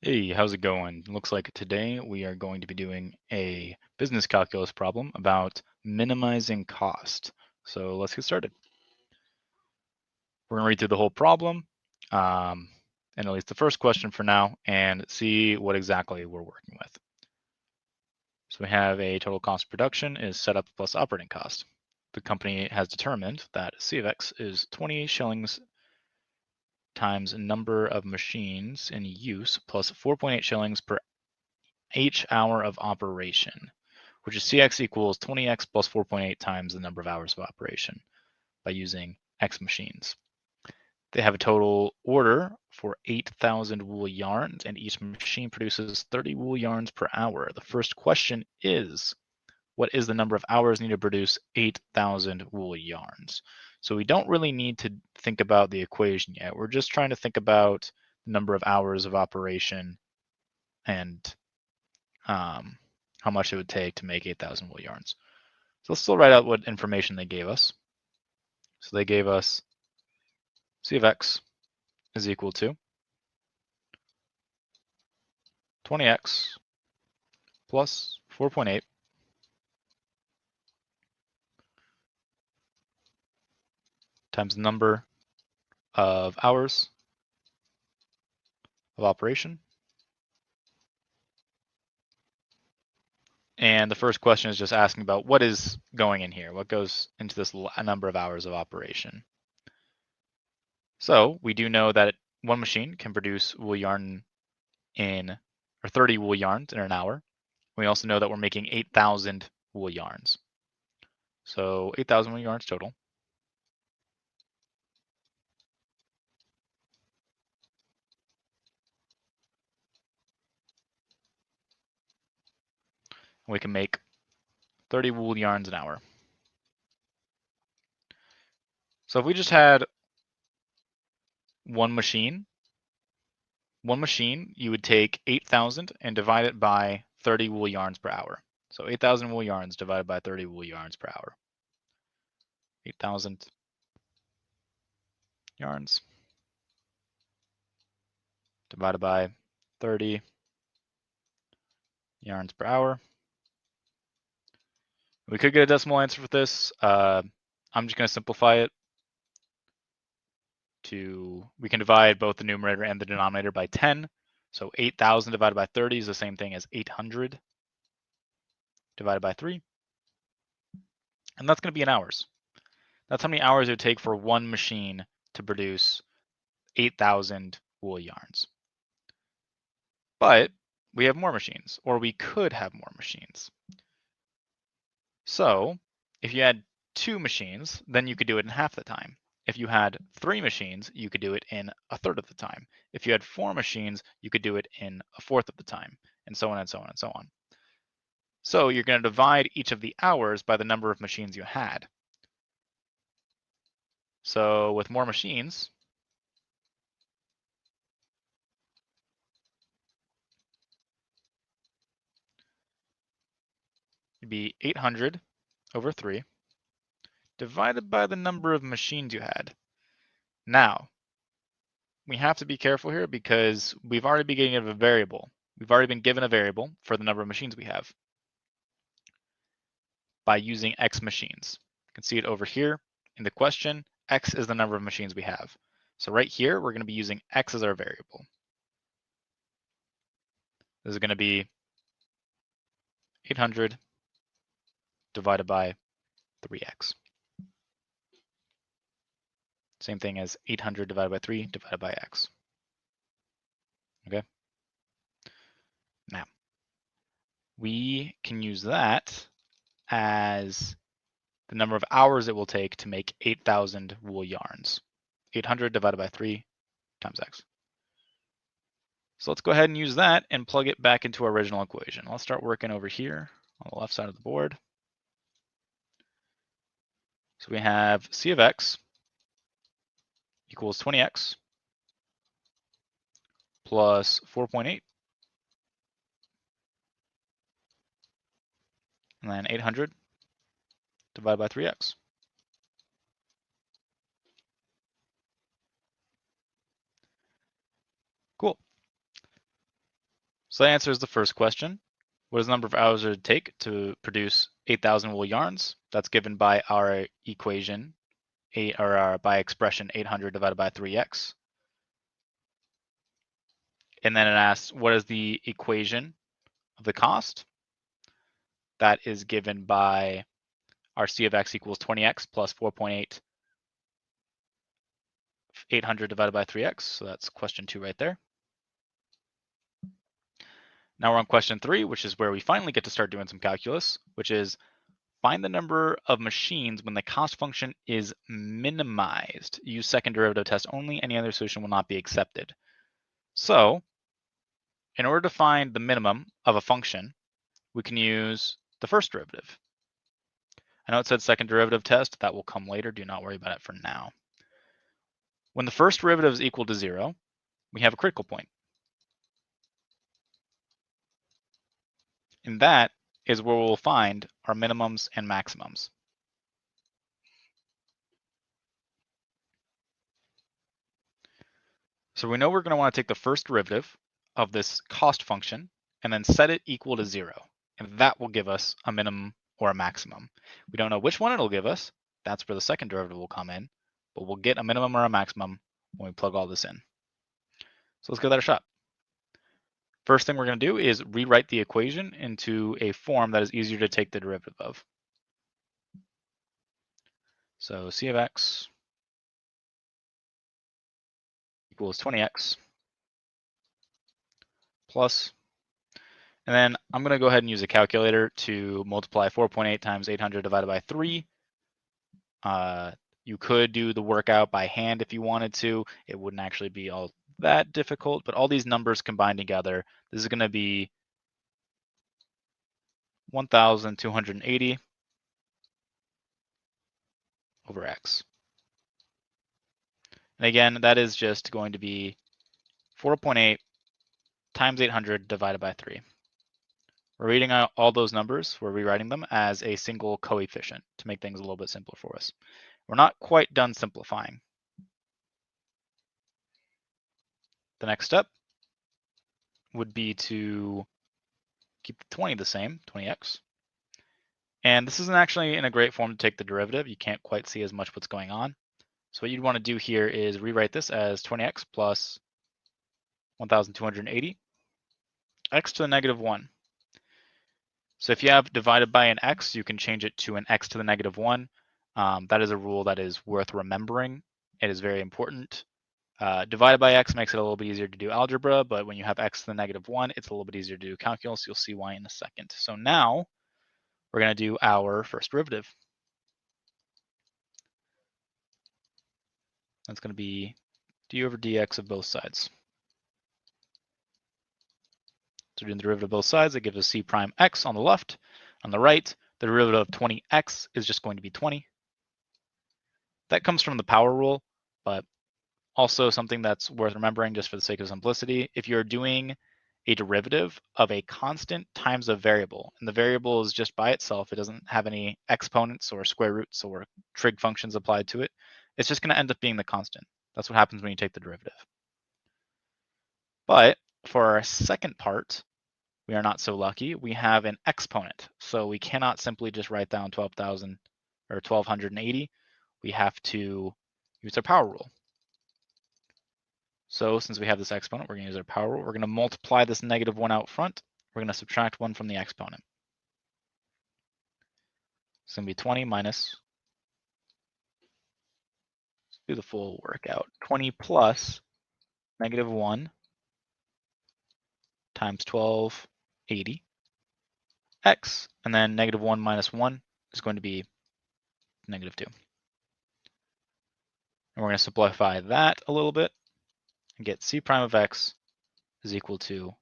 Hey, how's it going? Looks like today we are going to be doing a business calculus problem about minimizing cost. So let's get started. We're going to read through the whole problem, and at least the first question for now, and see what exactly we're working with. So we have a total cost of production is setup plus operating cost. The company has determined that C of X is 20 shillings times number of machines in use plus 4.8 shillings per each hour of operation, which is Cx equals 20x plus 4.8 times the number of hours of operation by using X machines. They have a total order for 8,000 wool yarns, and each machine produces 30 wool yarns per hour. The first question is, what is the number of hours needed to produce 8,000 wool yarns? So we don't really need to think about the equation yet. We're just trying to think about the number of hours of operation and how much it would take to make 8,000 wool yarns. So let's still write out what information they gave us. So they gave us C of X is equal to 20x plus 4.8 times the number of hours of operation. And the first question is just asking about what is going in here, what goes into this number of hours of operation. So we do know that one machine can produce wool yarn or 30 wool yarns in an hour. We also know that we're making 8,000 wool yarns. So 8,000 wool yarns total. We can make 30 wool yarns an hour. So if we just had one machine, you would take 8,000 and divide it by 30 wool yarns per hour. So 8,000 wool yarns divided by 30 wool yarns per hour. 8,000 yarns divided by 30 yarns per hour. We could get a decimal answer for this. I'm just going to simplify it we can divide both the numerator and the denominator by 10. So 8,000 divided by 30 is the same thing as 800 divided by 3. And that's going to be in hours. That's how many hours it would take for one machine to produce 8,000 wool yarns. But we have more machines, or we could have more machines. So if you had 2 machines, then you could do it in half the time. If you had 3 machines, you could do it in a third of the time. If you had 4 machines, you could do it in a fourth of the time, and so on and so on and so on. So you're going to divide each of the hours by the number of machines you had. So with more machines, it'd be 800 over 3 divided by the number of machines you had. Now, we have to be careful here because we've already been given a variable. We've already been given a variable for the number of machines we have by using X machines. You can see it over here in the question. X is the number of machines we have. So right here, we're going to be using X as our variable. This is going to be 800 divided by 3x. Same thing as 800 divided by 3 divided by x. Okay. Now, we can use that as the number of hours it will take to make 8,000 wool yarns. 800 divided by 3 times x. So let's go ahead and use that and plug it back into our original equation. Let's start working over here on the left side of the board. So we have C of x equals 20x plus 4.8, and then 800 divided by 3x. Cool. So that answers the first question. What is the number of hours it would take to produce 8,000 wool yarns? That's given by our equation, by expression 800 divided by 3x. And then it asks, what is the equation of the cost? That is given by our C of x equals 20x plus 4.8 800 divided by 3x. So that's question 2 right there. Now we're on question 3, which is where we finally get to start doing some calculus, which is find the number of machines when the cost function is minimized. Use second derivative test only. Any other solution will not be accepted. So in order to find the minimum of a function, we can use the first derivative. I know it said second derivative test. That will come later. Do not worry about it for now. When the first derivative is equal to 0, we have a critical point. And that is where we'll find our minimums and maximums. So we know we're going to want to take the first derivative of this cost function and then set it equal to 0. And that will give us a minimum or a maximum. We don't know which one it'll give us. That's where the second derivative will come in. But we'll get a minimum or a maximum when we plug all this in. So let's give that a shot. First thing we're going to do is rewrite the equation into a form that is easier to take the derivative of. So C of x equals 20x plus, and then I'm going to go ahead and use a calculator to multiply 4.8 times 800 divided by 3. You could do the workout by hand if you wanted to. It wouldn't actually be all that difficult, but all these numbers combined together, this is going to be 1,280 over x. And again, that is just going to be 4.8 times 800 divided by 3. We're reading out all those numbers. We're rewriting them as a single coefficient to make things a little bit simpler for us. We're not quite done simplifying. The next step would be to keep the 20 the same, 20x. And this isn't actually in a great form to take the derivative. You can't quite see as much what's going on. So what you'd want to do here is rewrite this as 20x plus 1,280 x to the negative 1. So if you have divided by an x, you can change it to an x to the negative 1. That is a rule that is worth remembering. It is very important. Divided by x makes it a little bit easier to do algebra, but when you have x to the negative 1, it's a little bit easier to do calculus. You'll see why in a second. So now we're going to do our first derivative. That's going to be d over dx of both sides. So doing the derivative of both sides, it gives us c prime x on the left. On the right, the derivative of 20x is just going to be 20. That comes from the power rule, but also something that's worth remembering just for the sake of simplicity. If you're doing a derivative of a constant times a variable, and the variable is just by itself, it doesn't have any exponents or square roots or trig functions applied to it, it's just going to end up being the constant. That's what happens when you take the derivative. But for our second part, we are not so lucky. We have an exponent. So we cannot simply just write down 12,000 or 1,280. We have to use our power rule. So since we have this exponent, we're going to use our power rule. We're going to multiply this negative 1 out front. We're going to subtract 1 from the exponent. It's going to be 20 minus, let's do the full workout, 20 plus negative 1 times 1280 x, and then negative 1 minus 1 is going to be negative 2. And we're going to simplify that a little bit and get c prime of x is equal to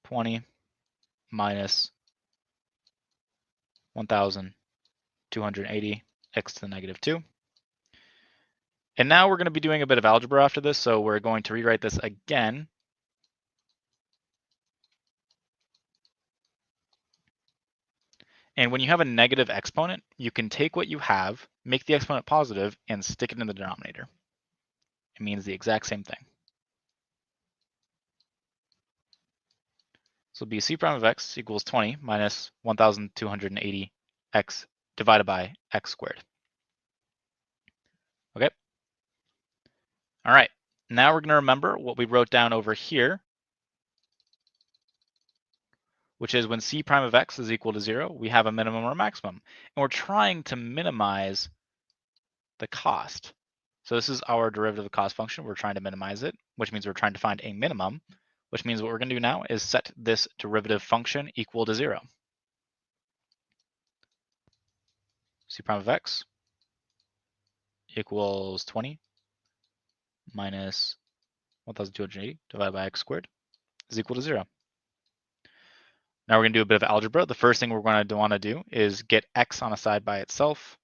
20 minus 1,280 x to the negative 2. And now we're going to be doing a bit of algebra after this, so we're going to rewrite this again. And when you have a negative exponent, you can take what you have, make the exponent positive, and stick it in the denominator. It means the exact same thing. So it'll be c prime of x equals 20 minus 1,280x divided by x squared. Okay. All right. Now we're going to remember what we wrote down over here, which is when c prime of x is equal to 0, we have a minimum or a maximum. And we're trying to minimize the cost. So this is our derivative of cost function. We're trying to minimize it, which means we're trying to find a minimum, which means what we're going to do now is set this derivative function equal to 0. C prime of x equals 20 minus 1,280 divided by x squared is equal to 0. Now we're going to do a bit of algebra. The first thing we're going to want to do is get x on a side by itself.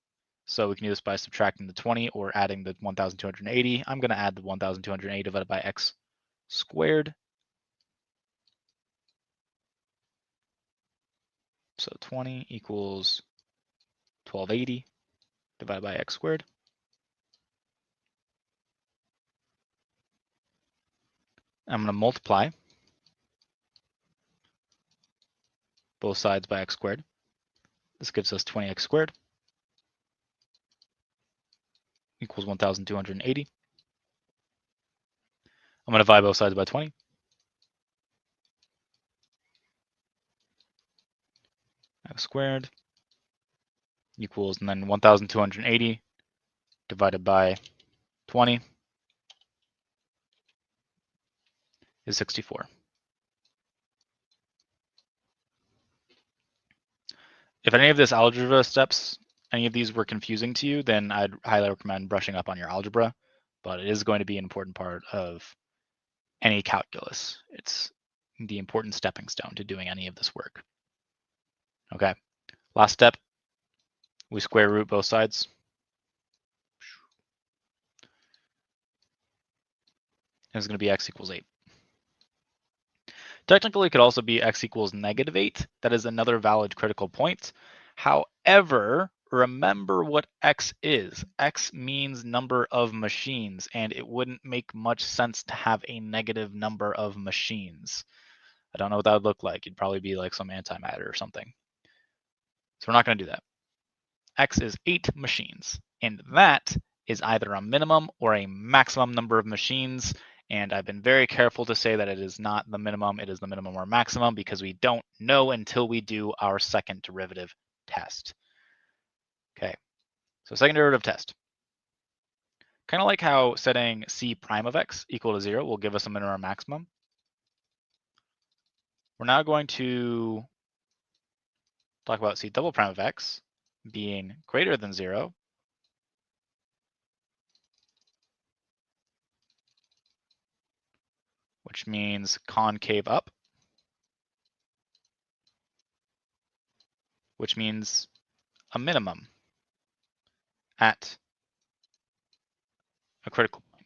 So we can do this by subtracting the 20 or adding the 1,280. I'm going to add the 1,280 divided by x squared. So 20 equals 1280 divided by x squared. I'm going to multiply both sides by x squared. This gives us 20x squared equals 1,280. I'm going to divide both sides by 20. X squared equals, and then 1,280 divided by 20 is 64. If any of this algebra steps, any of these were confusing to you, then I'd highly recommend brushing up on your algebra, but it is going to be an important part of any calculus. It's the important stepping stone to doing any of this work. Okay, last step, we square root both sides. And it's going to be x equals 8. Technically, it could also be x equals -8. That is another valid critical point. However, remember what x is. X means number of machines, and it wouldn't make much sense to have a negative number of machines. I don't know what that would look like. It'd probably be like some antimatter or something. So we're not going to do that. X is 8 machines, and that is either a minimum or a maximum number of machines. And I've been very careful to say that it is not the minimum, it is the minimum or maximum, because we don't know until we do our second derivative test. Okay, so second derivative test. Kind of like how setting c prime of x equal to 0 will give us a minimum or maximum. We're now going to talk about c double prime of x being greater than 0. Which means concave up, which means a minimum at a critical point.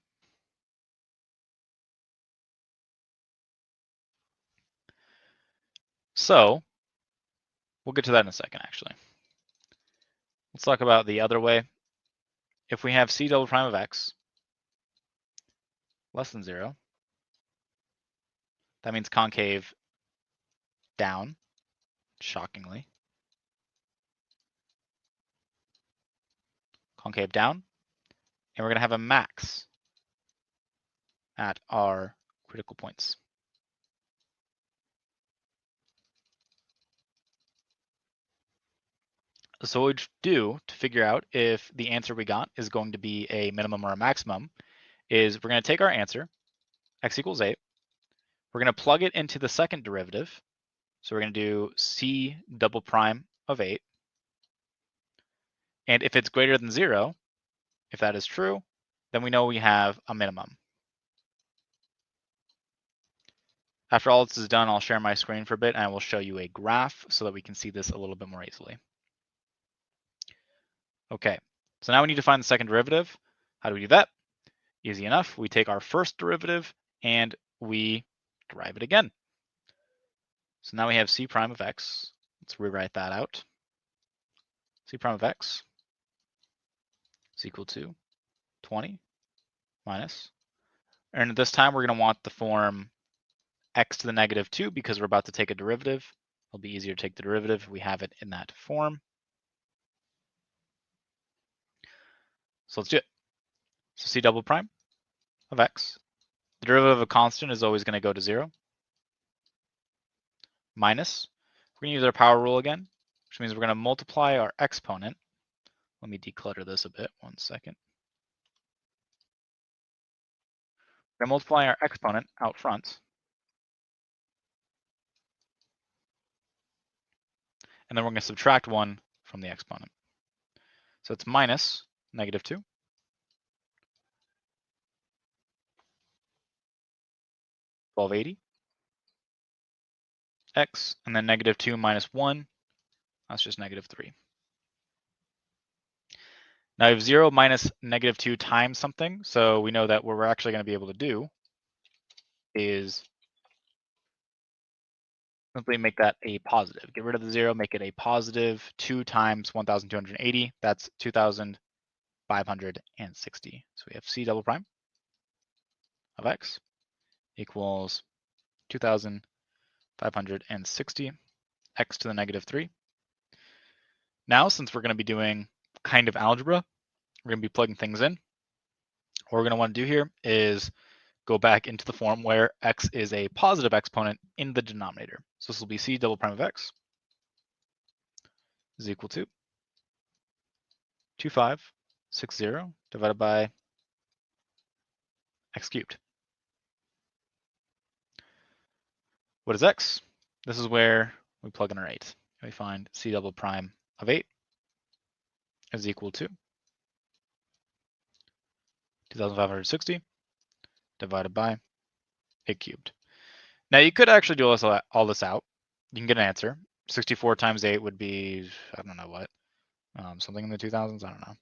So we'll get to that in a second, actually. Let's talk about the other way. If we have c double prime of x less than 0, that means concave down, shockingly. Concave down, and we're going to have a max at our critical points. So what we do to figure out if the answer we got is going to be a minimum or a maximum is we're going to take our answer, x equals 8. We're going to plug it into the second derivative. So we're going to do c double prime of 8. And if it's greater than 0, if that is true, then we know we have a minimum. After all this is done, I'll share my screen for a bit and I will show you a graph so that we can see this a little bit more easily. Okay, so now we need to find the second derivative. How do we do that? Easy enough. We take our first derivative and we derive it again. So now we have c prime of x. Let's rewrite that out. C prime of x is equal to 20 minus. And this time we're going to want the form x to the negative 2 because we're about to take a derivative. It'll be easier to take the derivative if we have it in that form. So let's do it. So c double prime of x. The derivative of a constant is always going to go to 0. Minus, we're going to use our power rule again, which means we're going to multiply our exponent. Let me declutter this a bit, 1 second. We're going to multiply our exponent out front. And then we're going to subtract 1 from the exponent. So it's minus negative 2. 1280. X, and then negative 2 minus 1. That's just negative 3. Now we have 0 minus negative 2 times something. So we know that what we're actually going to be able to do is simply make that a positive. Get rid of the 0, make it a positive. 2 times 1,280. That's 2,560. So we have c double prime of x equals 2,560 x to the negative 3. Now, since we're going to be doing kind of algebra, we're going to be plugging things in. What we're going to want to do here is go back into the form where x is a positive exponent in the denominator. So this will be c double prime of x is equal to 2,560 divided by x cubed. What is x? This is where we plug in our 8. And we find c double prime of 8 is equal to 2,560 divided by 8 cubed. Now you could actually do all this out. You can get an answer. 64 times 8 would be, I don't know what, something in the 2000s, I don't know.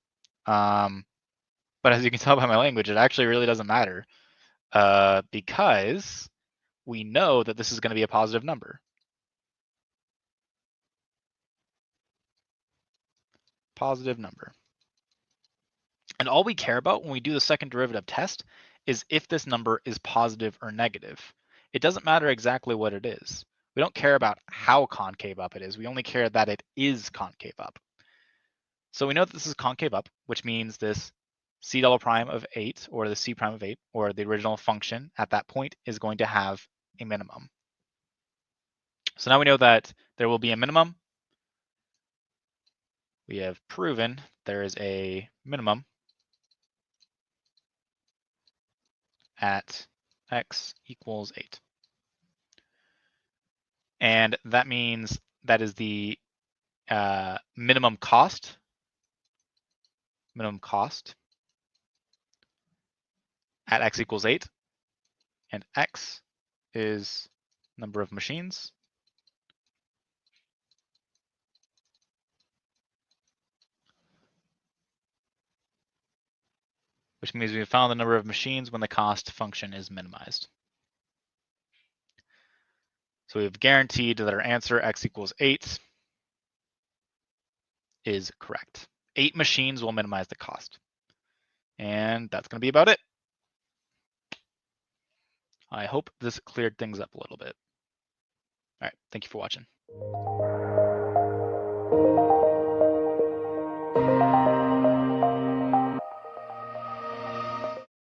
But as you can tell by my language, it actually really doesn't matter because we know that this is going to be a positive number. Positive number. And all we care about when we do the second derivative test is if this number is positive or negative. It doesn't matter exactly what it is. We don't care about how concave up it is. We only care that it is concave up. So we know that this is concave up, which means this c double prime of 8, or the c prime of 8, or the original function at that point is going to have a minimum. So now we know that there will be a minimum. We have proven there is a minimum at x equals 8. And that means that is the minimum cost at x equals 8. And x is number of machines. Which means we found the number of machines when the cost function is minimized. So we've guaranteed that our answer, x equals 8, is correct. 8 machines will minimize the cost. And that's going to be about it. I hope this cleared things up a little bit. All right, thank you for watching.